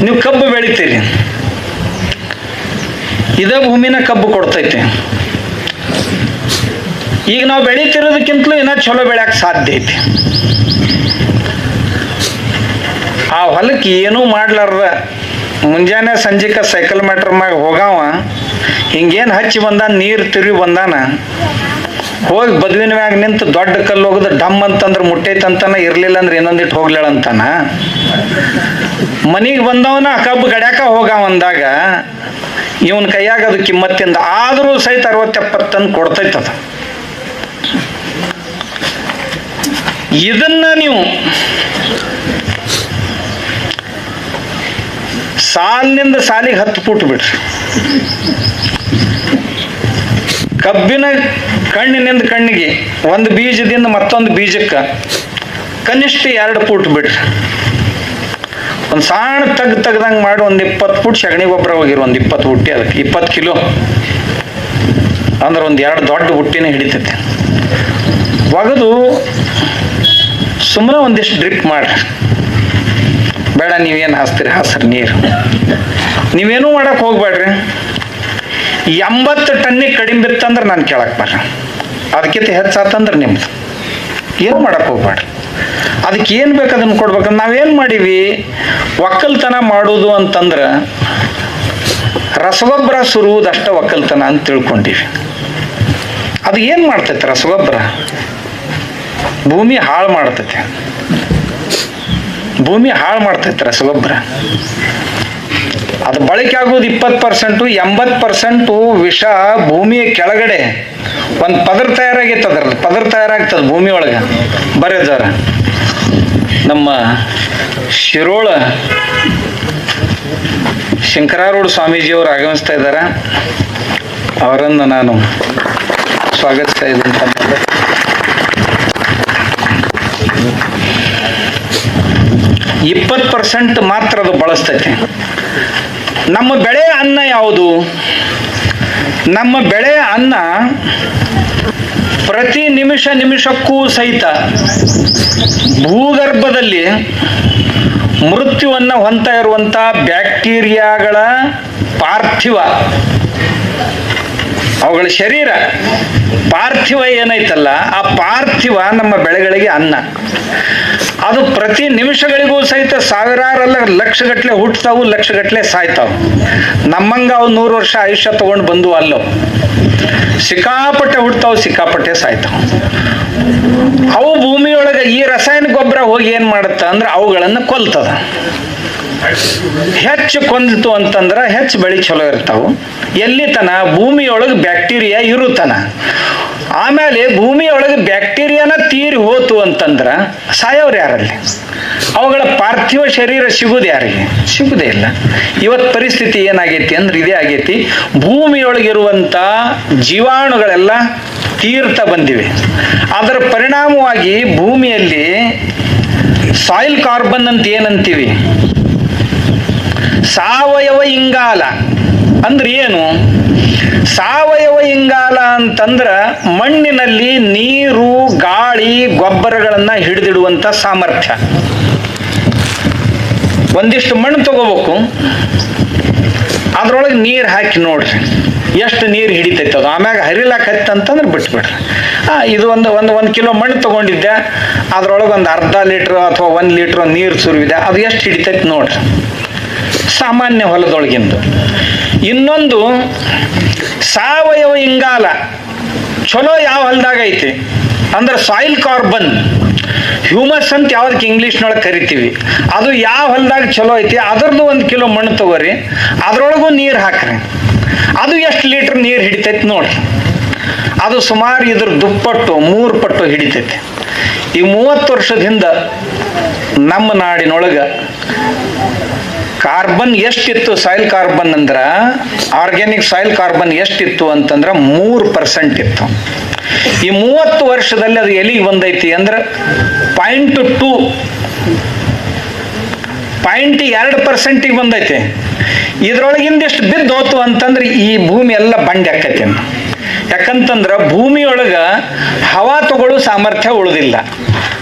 ನೀವು ಕಬ್ಬು ಬೆಳಿತೀರಿ, ಇದೇ ಭೂಮಿನ ಕಬ್ಬು ಕೊಡ್ತೈತಿ. ಈಗ ನಾವು ಬೆಳೀತಿರೋದಕ್ಕಿಂತಲೂ ಇನ್ನೂ ಚಲೋ ಬೆಳೆಯಕ್ಕೆ ಸಾಧ್ಯ ಐತಿ. ಆ ಹೊಲಕ್ಕೆ ಏನೂ ಮಾಡ್ಲಾರ್ದ ಮುಂಜಾನೆ ಸಂಜೆಕ ಸೈಕಲ್ ಮೀಟರ್ ಮ್ಯಾಗ ಹೋಗವ, ಹಿಂಗೇನು ಹಚ್ಚಿ ಬಂದಾನ, ನೀರು ತಿರುಗಿ ಬಂದಾನ, ಹೋಗಿ ಬದುವಿನ ಮ್ಯಾಗ ನಿಂತು ದೊಡ್ಡ ಕಲ್ಲು ಹೋಗದ ಡಮ್ ಅಂತಂದ್ರೆ ಮುಟ್ಟೈತಂತಾನ, ಇರ್ಲಿಲ್ಲ ಅಂದ್ರೆ ಇನ್ನೊಂದಿಟ್ಟು ಹೋಗ್ಲೇಳಂತಾನ. ಮನಿಗೆ ಬಂದವನ ಕಬ್ಬು ಗಡ್ಯಾಕ ಹೋಗವ ಅಂದಾಗ ಇವನ್ ಕೈಯಾಗ ಅದು ಕಿಮ್ಮತ್ತಿಂದ ಆದರೂ ಸಹಿತ 60-70 ಟನ್ ಕೊಡ್ತೈತದ. ಇದನ್ನ ನೀವು ಸಾಲಿನಿಂದ ಸಾಲಿಗೆ 10 ಫೂಟ್ ಬಿಡ್ರಿ, ಕಬ್ಬಿನ ಕಣ್ಣಿನಿಂದ ಕಣ್ಣಿಗೆ ಒಂದು ಬೀಜದಿಂದ ಮತ್ತೊಂದು ಬೀಜಕ್ಕೆ ಕನಿಷ್ಠ 2 ಫೂಟ್ ಬಿಡ್ರಿ. ಒಂದು ಸಣ್ಣ ತೆಗ್ದಂಗೆ ಮಾಡಿ ಒಂದು 20 ಫೂಟ್ ಸಗಣಿ ಗೊಬ್ಬರ ಹೋಗಿರು, ಒಂದು 20 ಬುಟ್ಟಿ, ಅದಕ್ಕೆ 20 ಕಿಲೋ ಅಂದ್ರೆ ಒಂದು 2 ದೊಡ್ಡ ಬುಟ್ಟಿನೇ ಹಿಡಿತೈತೆ. ಒಗೆದು ಸುಮ್ಮನೆ ಒಂದಿಷ್ಟು ಡ್ರಿಪ್ ಮಾಡ್ರಿ. ಬೇಡ ನೀವೇನು ಹಾಸ್ತೀರಿ ಹಾಸ್ರಿ ನೀರು, ನೀವೇನೂ ಮಾಡಕ್ಕೆ ಹೋಗ್ಬೇಡ್ರಿ. 80 ಟನ್ನಿಗೆ ಕಡಿಮೆ ಬಿತ್ತಂದ್ರೆ ನಾನು ಕೇಳಕ್ಕೆ ಬರ್ರಿ, ಅದಕ್ಕಿಂತ ಹೆಚ್ಚಾತಂದ್ರೆ ನಿಮ್ದು, ಏನು ಮಾಡಕ್ಕೆ ಹೋಗ್ಬೇಡ್ರಿ. ಅದಕ್ಕೆ ಏನು ಬೇಕು ಅದನ್ನು ಕೊಡ್ಬೇಕಂದ್ರೆ ನಾವೇನು ಮಾಡೀವಿ, ಒಕ್ಕಲ್ತನ ಮಾಡೋದು ಅಂತಂದ್ರೆ ರಸಗೊಬ್ಬರ ಸುರುವುದಷ್ಟ ಒಕ್ಕಲ್ತನ ಅಂತ ತಿಳ್ಕೊಂಡಿವಿ. ಅದು ಏನು ಮಾಡ್ತೈತೆ ರಸಗೊಬ್ಬರ? ಭೂಮಿ ಹಾಳು ಮಾಡ್ತೈತೆ, ಭೂಮಿ ಹಾಳು ಮಾಡ್ತೈತೆ ರಸಗೊಬ್ಬರ. ಅದು ಬಳಕೆ ಆಗೋದು 20%, 80% ವಿಷ ಭೂಮಿಯ ಕೆಳಗಡೆ ಒಂದು ಪದರ ತಯಾರಾಗೈತೆ, ಅದ್ರದ್ದು ಪದರ ತಯಾರಾಗ್ತದೆ ಭೂಮಿ ಒಳಗೆ. ಬರೆದಾರ ನಮ್ಮ ಶಿರೋಳ ಶಂಕರಾರೂಢ ಸ್ವಾಮೀಜಿಯವರು ಆಗಮಿಸ್ತಾ ಇದ್ದಾರೆ, ಅವರನ್ನು ನಾನು ಸ್ವಾಗತಿಸ್ತಾ ಇದ್ದೀನಿ. 20% ಮಾತ್ರ ಅದು ಬಳಸ್ತೈತೆ. ನಮ್ಮ ಬೆಳೆ ಅನ್ನ ಯಾವುದು? ನಮ್ಮ ಬೆಳೆ ಅನ್ನ ಪ್ರತಿ ನಿಮಿಷಕ್ಕೂ ಸಹಿತ ಭೂಗರ್ಭದಲ್ಲಿ ಮೃತ್ಯುವನ್ನು ಹೊಂದ್ತಾ ಇರುವಂಥ ಬ್ಯಾಕ್ಟೀರಿಯಾಗಳ ಪಾರ್ಥಿವ, ಅವುಗಳ ಶರೀರ ಪಾರ್ಥಿವ ಏನೈತಲ್ಲ, ಆ ಪಾರ್ಥಿವ ನಮ್ಮ ಬೆಳೆಗಳಿಗೆ ಅನ್ನ. ಅದು ಪ್ರತಿ ನಿಮಿಷಗಳಿಗೂ ಸಹಿತ ಸಾವಿರಾರಲ್ಲ ಲಕ್ಷಗಟ್ಟಲೆ ಹುಟ್ಟತಾವು, ಲಕ್ಷಗಟ್ಟಲೆ ಸಾಯ್ತಾವು. ನಮ್ಮಂಗ ಅವು 100 ವರ್ಷ ಆಯುಷ್ಯ ತಗೊಂಡು ಬಂದು ಅಲ್ಲವು. ಸಿಕ್ಕಾಪಟ್ಟೆ ಹುಟ್ಟತಾವು, ಸಿಕ್ಕಾಪಟ್ಟೆ ಸಾಯ್ತಾವು. ಅವು ಭೂಮಿಯೊಳಗೆ ಈ ರಾಸಾಯನಿಕ ಗೊಬ್ಬರ ಹೋಗಿ ಏನು ಮಾಡುತ್ತೆ ಅಂದ್ರೆ ಅವುಗಳನ್ನು ಕೊಲ್ತದ. ಹೆಚ್ಚು ಕೊಂದಿತು ಅಂತಂದ್ರೆ ಹೆಚ್ಚು ಬೆಳೆ ಚಲೋ ಇರ್ತಾವು. ಎಲ್ಲಿ ತನ ಭೂಮಿಯೊಳಗೆ ಬ್ಯಾಕ್ಟೀರಿಯಾ ಇರುತ್ತನ. ಆಮೇಲೆ ಭೂಮಿಯೊಳಗೆ ಬ್ಯಾಕ್ಟೀರಿಯಾನ ತೀರಿ ಹೋತು ಅಂತಂದ್ರೆ ಸಾಯೋರು ಯಾರಲ್ಲಿ? ಅವುಗಳ ಪಾರ್ಥಿವ ಶರೀರ ಸಿಗುದು ಯಾರಿಗೆ? ಸಿಗುವುದೇ ಇಲ್ಲ. ಇವತ್ತು ಪರಿಸ್ಥಿತಿ ಏನಾಗೈತಿ ಅಂದ್ರೆ ಇದೇ ಆಗೈತಿ. ಭೂಮಿಯೊಳಗಿರುವಂಥ ಜೀವಾಣುಗಳೆಲ್ಲ ತೀರ್ತಾ ಬಂದಿವೆ. ಅದರ ಪರಿಣಾಮವಾಗಿ ಭೂಮಿಯಲ್ಲಿ ಸಾಯಿಲ್ ಕಾರ್ಬನ್ ಅಂತ ಏನಂತೀವಿ, ಸಾವಯವ ಇಂಗಾಲ ಅಂದ್ರೆ ಏನು? ಸಾವಯವ ಇಂಗಾಲ ಅಂತಂದ್ರೆ ಮಣ್ಣಿನಲ್ಲಿ ನೀರು, ಗಾಳಿ, ಗೊಬ್ಬರಗಳನ್ನ ಹಿಡಿದಿಡುವಂಥ ಸಾಮರ್ಥ್ಯ. ಒಂದಿಷ್ಟು ಮಣ್ಣು ತಗೋಬೇಕು, ಅದ್ರೊಳಗೆ ನೀರು ಹಾಕಿ ನೋಡ್ರಿ ಎಷ್ಟು ನೀರು ಹಿಡಿತೈತೆ ಅದು. ಆಮ್ಯಾಗ ಹರಿಲಾಕತ್ತಂತಂದ್ರೆ ಬಿಟ್ಬಿಡ್ರಿ. ಇದು ಒಂದು ಕಿಲೋ ಮಣ್ಣು ತಗೊಂಡಿದ್ದೆ, ಅದ್ರೊಳಗೆ ಒಂದು ಅರ್ಧ ಲೀಟ್ರ್ ಅಥವಾ 1 ಲೀಟ್ರ್ ನೀರು ಸುರಿವಿದೆ, ಅದು ಎಷ್ಟು ಹಿಡಿತೈತೆ ನೋಡ್ರಿ ಸಾಮಾನ್ಯ ಹೊಲದೊಳಗಿಂದು. ಇನ್ನೊಂದು ಸಾವಯವ ಇಂಗಾಲ ಚಲೋ ಯಾವ ಹೊಲದಾಗ ಐತಿ ಅಂದ್ರೆ ಸಾಯಿಲ್ ಕಾರ್ಬನ್, ಹ್ಯೂಮಸ್ ಅಂತ ಯಾವ್ದಕ್ಕೆ ಇಂಗ್ಲೀಷ್ನೊಳಗೆ ಕರಿತೀವಿ, ಅದು ಯಾವ ಹೊಲದಾಗ ಚಲೋ ಐತಿ ಅದರದ್ದು 1 ಕಿಲೋ ಮಣ್ಣು ತಗೋರಿ, ಅದ್ರೊಳಗೂ ನೀರು ಹಾಕ್ರಿ, ಅದು ಎಷ್ಟು ಲೀಟ್ರ್ ನೀರು ಹಿಡಿತೈತೆ ನೋಡ್ರಿ. ಅದು ಸುಮಾರು ಇದ್ರ 2 ಪಟ್ಟು 3 ಪಟ್ಟು ಹಿಡಿತೈತೆ. ಈ 30 ವರ್ಷದ ಹಿಂದೆ ನಮ್ಮ ನಾಡಿನೊಳಗೆ ಕಾರ್ಬನ್ ಎಷ್ಟಿತ್ತು? ಸಾಯಿಲ್ ಕಾರ್ಬನ್ ಅಂದ್ರೆ ಆರ್ಗ್ಯಾನಿಕ್ ಸಾಯಿಲ್ ಕಾರ್ಬನ್ ಎಷ್ಟಿತ್ತು ಅಂತಂದ್ರೆ 3% ಇತ್ತು. ಈ 30 ವರ್ಷದಲ್ಲಿ ಅದು ಎಲ್ಲಿಗೆ ಬಂದೈತಿ ಅಂದ್ರೆ 0.2% ಬಂದೈತಿ. ಇದ್ರೊಳಗಿಂದಿಷ್ಟು ಬಿದ್ದು ಹೋತು ಅಂತಂದ್ರೆ ಈ ಭೂಮಿ ಎಲ್ಲ ಬಂಡೆ ಆಕೈತಿ. ಯಾಕಂತಂದ್ರೆ ಭೂಮಿಯೊಳಗ ಹವಾ ತಗೊಳ್ಳೋ ಸಾಮರ್ಥ್ಯ ಉಳಿದಿಲ್ಲ.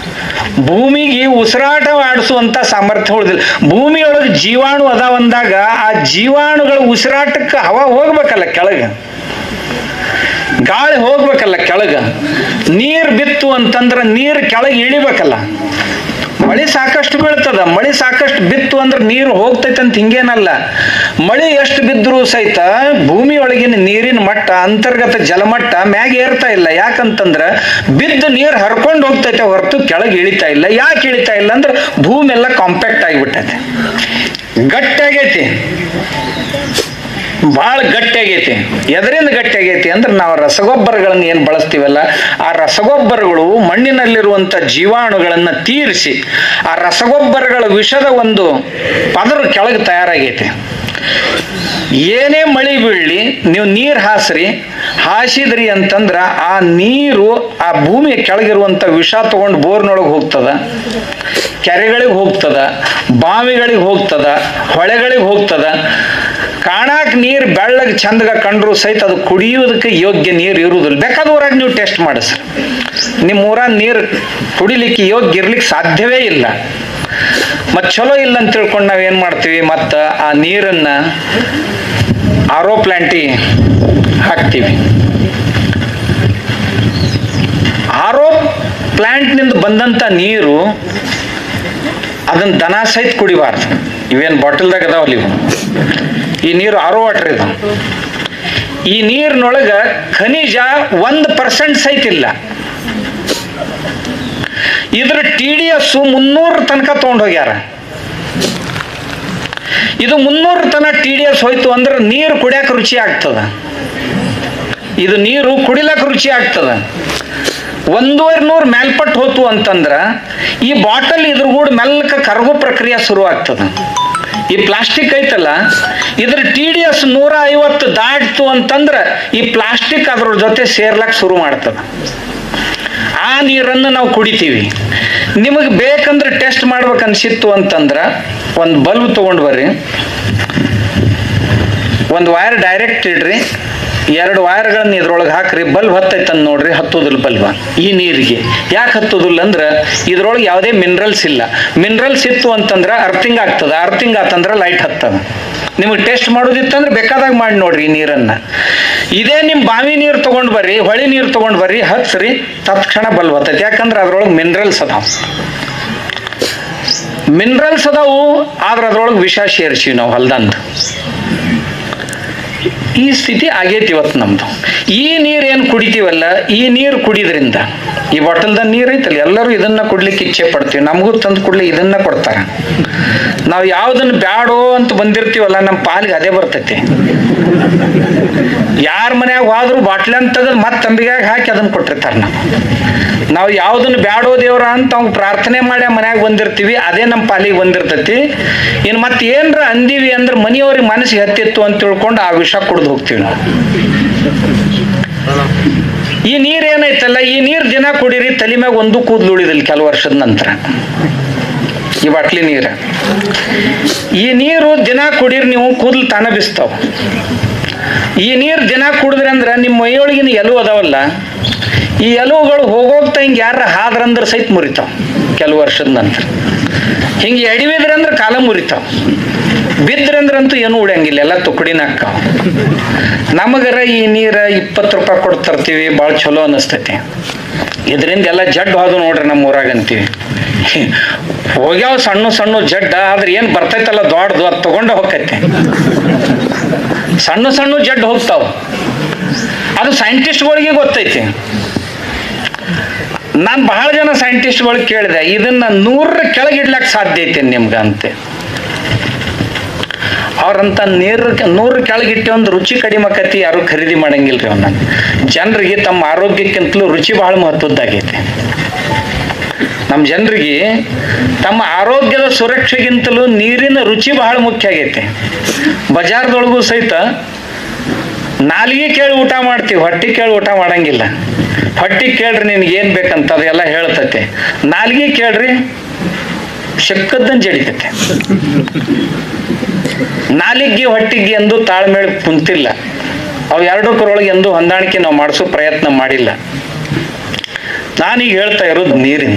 ಭೂಮಿಗೆ ಉಸಿರಾಟ ಆಡಿಸುವಂತ ಸಾಮರ್ಥ್ಯ ಉಳಿದಿಲ್ಲ. ಭೂಮಿಯೊಳಗೆ ಜೀವಾಣು ಅದಾವಂದಾಗ ಆ ಜೀವಾಣುಗಳ ಉಸಿರಾಟಕ್ಕೆ ಹವಾ ಹೋಗ್ಬೇಕಲ್ಲ ಕೆಳಗೆ, ಗಾಳಿ ಹೋಗ್ಬೇಕಲ್ಲ ಕೆಳಗ. ನೀರು ಬಿತ್ತು ಅಂತಂದ್ರೆ ನೀರು ಕೆಳಗೆ ಇಳಿಬೇಕಲ್ಲ. ಮಳೆ ಸಾಕಷ್ಟು ಬೀಳ್ತದ, ಮಳೆ ಸಾಕಷ್ಟು ಬಿತ್ತು ಅಂದ್ರೆ ನೀರು ಹೋಗ್ತೈತೆ ಅಂತ ಹಿಂಗೇನಲ್ಲ. ಮಳೆ ಎಷ್ಟು ಬಿದ್ದರೂ ಸಹಿತ ಭೂಮಿಯೊಳಗಿನ ನೀರಿನ ಮಟ್ಟ, ಅಂತರ್ಗತ ಜಲಮಟ್ಟ ಮ್ಯಾಗ ಏರ್ತಾ ಇಲ್ಲ. ಯಾಕಂತಂದ್ರೆ ಬಿದ್ದ ನೀರು ಹರ್ಕೊಂಡು ಹೋಗ್ತೈತೆ ಹೊರತು ಕೆಳಗೆ ಇಳಿತಾ ಇಲ್ಲ. ಯಾಕೆ ಇಳಿತಾ ಇಲ್ಲ ಅಂದ್ರೆ ಭೂಮಿ ಎಲ್ಲ ಕಾಂಪ್ಯಾಕ್ಟ್ ಆಗಿಬಿಟ್ಟೈತೆ, ಗಟ್ಟಿಯಾಗೈತಿ, ಭಾಳ ಗಟ್ಟಿಯಾಗೈತಿ. ಎದರಿಂದ ಗಟ್ಟಿಯಾಗೈತಿ ಅಂದ್ರೆ ನಾವು ರಸಗೊಬ್ಬರಗಳನ್ನು ಏನು ಬಳಸ್ತೀವಲ್ಲ, ಆ ರಸಗೊಬ್ಬರಗಳು ಮಣ್ಣಿನಲ್ಲಿರುವಂಥ ಜೀವಾಣುಗಳನ್ನು ತೀರಿಸಿ ಆ ರಸಗೊಬ್ಬರಗಳ ವಿಷದ ಒಂದು ಪದರ ಕೆಳಗೆ ತಯಾರಾಗೈತಿ. ಏನೇ ಮಳೆ ಬೀಳಲಿ, ನೀವು ನೀರು ಹಾಸಿದ್ರಿ ಅಂತಂದ್ರೆ ಆ ನೀರು ಆ ಭೂಮಿಯ ಕೆಳಗಿರುವಂಥ ವಿಷ ತಗೊಂಡು ಬೋರ್ನೊಳಗೆ ಹೋಗ್ತದ, ಕೆರೆಗಳಿಗೆ ಹೋಗ್ತದ, ಬಾವಿಗಳಿಗೆ ಹೋಗ್ತದ, ಹೊಳೆಗಳಿಗೆ ಹೋಗ್ತದ. ಕಾಣಾಕ್ ನೀರು ಬೆಳ್ಳಗೆ ಚಂದಗ ಕಂಡ್ರು ಸಹಿತ ಅದು ಕುಡಿಯೋದಕ್ಕೆ ಯೋಗ್ಯ ನೀರು ಇರುವುದಿಲ್ಲ. ಬೇಕಾದ ಊರಾಗ ನೀವು ಟೆಸ್ಟ್ ಮಾಡಿಸ್ರಿ, ನಿಮ್ಮ ಊರಾಗ ನೀರು ಕುಡಿಲಿಕ್ಕೆ ಯೋಗ್ಯ ಇರ್ಲಿಕ್ಕೆ ಸಾಧ್ಯವೇ ಇಲ್ಲ. ಮತ್ತು ಚಲೋ ಇಲ್ಲ ಅಂತ ತಿಳ್ಕೊಂಡು ನಾವೇನು ಮಾಡ್ತೀವಿ, ಮತ್ತು ಆ ನೀರನ್ನು RO ಪ್ಲ್ಯಾಂಟಿಗೆ ಹಾಕ್ತೀವಿ. RO ಪ್ಲ್ಯಾಂಟ್ನಿಂದ ಬಂದಂಥ ನೀರು ಅದನ್ನು ದನ ಸಹಿತ ಕುಡಿಬಾರ್ದು. ಇವೇನು ಬಾಟಲ್ದಾಗ ಅದಾವಲ್ಲ ಇವು, ಈ ನೀರು RO ವಾಟರ್ ಇದು. ಈ ನೀರಿನೊಳಗೆ ಖನಿಜ 1% ಸಹಿತ ಇಲ್ಲ. ಇದ್ರ TDS 300 ತನಕ ತೊಗೊಂಡು ಹೋಗ್ಯಾರ. ಇದು 300 ತನಕ TDS ಹೋಯ್ತು ಅಂದ್ರೆ ನೀರು ಕುಡಿಯಕ್ಕೆ ರುಚಿ ಆಗ್ತದ, ಇದು ನೀರು ಕುಡಿಲಕ್ಕೆ ರುಚಿ ಆಗ್ತದ. 150 ಮೇಲ್ಪಟ್ಟು ಹೋತು ಅಂತಂದ್ರ ಈ ಬಾಟಲ್ ಇದ್ರಗೂಡ ಮೆಲ್ಲಕ ಕರಗೋ ಪ್ರಕ್ರಿಯೆ ಶುರು ಆಗ್ತದ. ಈ ಪ್ಲಾಸ್ಟಿಕ್ ಐತಲ್ಲ, ಇದ್ರ TDS 150 ದಾಟ್ತು ಅಂತಂದ್ರೆ ಈ ಪ್ಲಾಸ್ಟಿಕ್ ಅದ್ರ ಜೊತೆ ಸೇರ್ಲಕ್ಕೆ ಶುರು ಮಾಡ್ತದ. ಆ ನೀರನ್ನು ನಾವು ಕುಡಿತೀವಿ. ನಿಮಗೆ ಬೇಕಂದ್ರೆ ಟೆಸ್ಟ್ ಮಾಡ್ಬೇಕು ಅನ್ಸಿತ್ತು ಅಂತಂದ್ರೆ ಒಂದು ಬಲ್ಬ್ ತೊಗೊಂಡು ಬರ್ರಿ, ಒಂದು ವೈರ್ ಡೈರೆಕ್ಟ್ ಇಡ್ರಿ, 2 ವೈರ್ಗಳನ್ನ ಇದ್ರೊಳಗೆ ಹಾಕ್ರಿ, ಬಲ್ಬ್ ಹತ್ತೈತಂದು ನೋಡ್ರಿ. ಹತ್ತೋದಿಲ್ಲ ಬಲ್ಬ ಈ ನೀರಿಗೆ. ಯಾಕೆ ಹತ್ತೋದಿಲ್ಲ ಅಂದ್ರೆ ಇದ್ರೊಳಗೆ ಯಾವುದೇ ಮಿನರಲ್ಸ್ ಇಲ್ಲ. ಮಿನರಲ್ಸ್ ಇತ್ತು ಅಂತಂದ್ರೆ ಅರ್ಥಿಂಗ್ ಆಗ್ತದ, ಅರ್ಥಿಂಗ್ ಆತಂದ್ರೆ ಲೈಟ್ ಹತ್ತದ. ನಿಮಗೆ ಟೆಸ್ಟ್ ಮಾಡೋದಿತ್ತಂದ್ರೆ ಬೇಕಾದಾಗ ಮಾಡಿ ನೋಡ್ರಿ ಈ ನೀರನ್ನು. ಇದೇ ನಿಮ್ಮ ಬಾವಿ ನೀರು ತೊಗೊಂಡು ಬರ್ರಿ, ಹೊಳಿ ನೀರು ತೊಗೊಂಡು ಬರ್ರಿ, ಹಚ್ಚ್ರಿ, ತತ್ಕ್ಷಣ ಬಲ್ಬ್ ಹತ್ತೈತಿ. ಯಾಕಂದ್ರೆ ಅದ್ರೊಳಗೆ ಮಿನರಲ್ಸ್ ಅದಾವ, ಮಿನರಲ್ಸ್ ಅದಾವು. ಆದ್ರೆ ಅದ್ರೊಳಗೆ ವಿಷ ಸೇರಿಸಿವಿ ನಾವು ಹೊಲ್ದಂದು. ಈ ಸ್ಥಿತಿ ಆಗೈತಿ ಇವತ್ತು ನಮ್ದು. ಈ ನೀರು ಏನು ಕುಡಿತೀವಲ್ಲ, ಈ ನೀರು ಕುಡಿದ್ರಿಂದ, ಈ ಬಾಟಲ್ದ ನೀರು ಐತಲ್ಲ, ಎಲ್ಲರೂ ಇದನ್ನ ಕುಡ್ಲಿಕ್ಕೆ ಇಚ್ಛೆ ಪಡ್ತೀವಿ. ನಮಗೂ ತಂದು ಕುಡ್ಲಿ ಇದನ್ನ ಕೊಡ್ತಾರೆ. ನಾವು ಯಾವ್ದನ್ನ ಬ್ಯಾಡೋ ಅಂತ ಬಂದಿರ್ತೀವಲ್ಲ, ನಮ್ಮ ಪಾಲಿಗೆ ಅದೇ ಬರ್ತೈತಿ. ಯಾರ ಮನ್ಯಾಗ ಹೋದ್ರು ಬಾಟ್ಲಿ ಅಂತ ತೆಗೆದು ಮತ್ತೆ ತಂಬಿಗಾಗ ಹಾಕಿ ಅದನ್ನ ಕೊಟ್ಟಿರ್ತಾರೆ. ನಾವು ಯಾವ್ದನ್ನ ಬ್ಯಾಡೋ ದೇವ್ರ ಅಂತ ಅವ್ನು ಪ್ರಾರ್ಥನೆ ಮಾಡಿ ಮನ್ಯಾಗ ಬಂದಿರ್ತೀವಿ, ಅದೇ ನಮ್ಮ ಪಾಲಿಗೆ ಬಂದಿರ್ತೈತಿ. ಇನ್ನು ಮತ್ತೆ ಏನರ ಅಂದೀವಿ ಅಂದ್ರೆ ಮನೆಯವ್ರಿಗೆ ಮನಸ್ಸಿಗೆ ಹತ್ತಿತ್ತು ಅಂತ ತಿಳ್ಕೊಂಡು ಆ ವಿಷ ಕುಡ್ದು ಹೋಗ್ತೀವಿ ನಾವು. ಈ ನೀರು ಏನೈತಲ್ಲ, ಈ ನೀರು ದಿನ ಕುಡೀರಿ, ತಲೆ ಮ್ಯಾಗ ಒಂದು ಕೂದಲು ಉಳಿದಿಲ್ಲ ಕೆಲವು ವರ್ಷದ ನಂತರ. ಈ ಬಾಟ್ಲಿ ನೀರು, ಈ ನೀರು ದಿನ ಕುಡೀರಿ ನೀವು, ಕೂದಲು ತಾನ ಬಿಸ್ತಾವ. ಈ ನೀರು ದಿನ ಕುಡಿದ್ರಿ ಅಂದ್ರೆ ನಿಮ್ಮ ಮೈಯೊಳಗಿನ ಎಲು ಅದಾವಲ್ಲ, ಈ ಎಲುವುಗಳು ಹೋಗೋಗ್ತಾ ಹಿಂಗೆ ಯಾರ ಹಾದ್ರಂದ್ರೆ ಸಹಿತ ಮುರಿತಾವ ಕೆಲವು ವರ್ಷದ ನಂತರ. ಹಿಂಗೆ ಎಡಿವಿದ್ರಂದ್ರೆ ಕಾಲ ಮುರಿತಾವ, ಬಿದ್ರಂದ್ರಂತೂ ಏನು ಉಳಿಯಂಗಿಲ್ಲ, ಎಲ್ಲ ತುಕಡಿನ ಹಾಕಾವ. ನಮಗರ ಈ ನೀರು 20 ರೂಪಾಯಿ ಕೊಟ್ಟು ತರ್ತೀವಿ, ಭಾಳ ಚಲೋ ಅನ್ನಿಸ್ತೈತಿ. ಇದರಿಂದ ಎಲ್ಲ ಜಡ್ ಹೋದು ನೋಡ್ರಿ ನಮ್ಮ ಊರಾಗಂತೀವಿ. ಹೋಗ್ಯಾವ ಸಣ್ಣ ಸಣ್ಣ ಜಡ್ಡ, ಆದ್ರೆ ಏನು ಬರ್ತೈತಲ್ಲ ದೊಡ್ಡದು, ಅದು ತಗೊಂಡ ಹೋಗ್ತೈತೆ. ಸಣ್ಣ ಸಣ್ಣ ಜಡ್ ಹೋಗ್ತಾವ, ಅದು ಸೈಂಟಿಸ್ಟ್ಗಳಿಗೆ ಗೊತ್ತೈತಿ. ನಾನು ಬಹಳ ಜನ ಸೈಂಟಿಸ್ಟ್ಗಳಿಗೆ ಕೇಳಿದೆ, ಇದನ್ನ 100 ಕೆಳಗೆ ಇಡ್ಲಕ್ಕೆ ಸಾಧ್ಯ ಐತೆ ನಿಮ್ಗೆ ಅಂತೆ. ಅವ್ರಂತ 100 ಕೆಳಗಿಟ್ಟು ಒಂದು ರುಚಿ ಕಡಿಮೆ ಆಕತಿ, ಯಾರು ಖರೀದಿ ಮಾಡಂಗಿಲ್ರಿ ಅವನ್ನ. ಜನರಿಗೆ ತಮ್ಮ ಆರೋಗ್ಯಕ್ಕಿಂತಲೂ ರುಚಿ ಬಹಳ ಮಹತ್ವದ್ದಾಗೈತೆ. ನಮ್ಮ ಜನರಿಗೆ ತಮ್ಮ ಆರೋಗ್ಯದ ಸುರಕ್ಷೆಗಿಂತಲೂ ನೀರಿನ ರುಚಿ ಬಹಳ ಮುಖ್ಯ ಆಗೈತೆ. ಬಜಾರ್ದೊಳಗೂ ಸಹಿತ ನಾಲಿಗೆ ಕೇಳಿ ಊಟ ಮಾಡ್ತೀವಿ, ಹೊಟ್ಟೆ ಕೇಳಿ ಊಟ ಮಾಡಂಗಿಲ್ಲ. ಹೊಟ್ಟೆ ಕೇಳ್ರಿ ನಿನ್ಗೆ ಏನು ಬೇಕಂತ ಅದೆಲ್ಲ ಹೇಳ್ತೈತೆ, ನಾಲಿಗೆ ಕೇಳ್ರಿ ಶಕ್ಕದ್ದನ್ನು ಜಡಿತೈತೆ. ನಾಲಿಗೆ ಹೊಟ್ಟಿಗೆ ಎಂದು ತಾಳ್ಮೇಳೆ ಕುಂತಿಲ್ಲ. ಅವು ಎರಡಕ್ಕರೊಳಗೆ ಎಂದು ಹೊಂದಾಣಿಕೆ ನಾವು ಮಾಡಿಸೋ ಪ್ರಯತ್ನ ಮಾಡಿಲ್ಲ. ನಾನೀಗ ಹೇಳ್ತಾ ಇರೋದು ನೀರಿನ.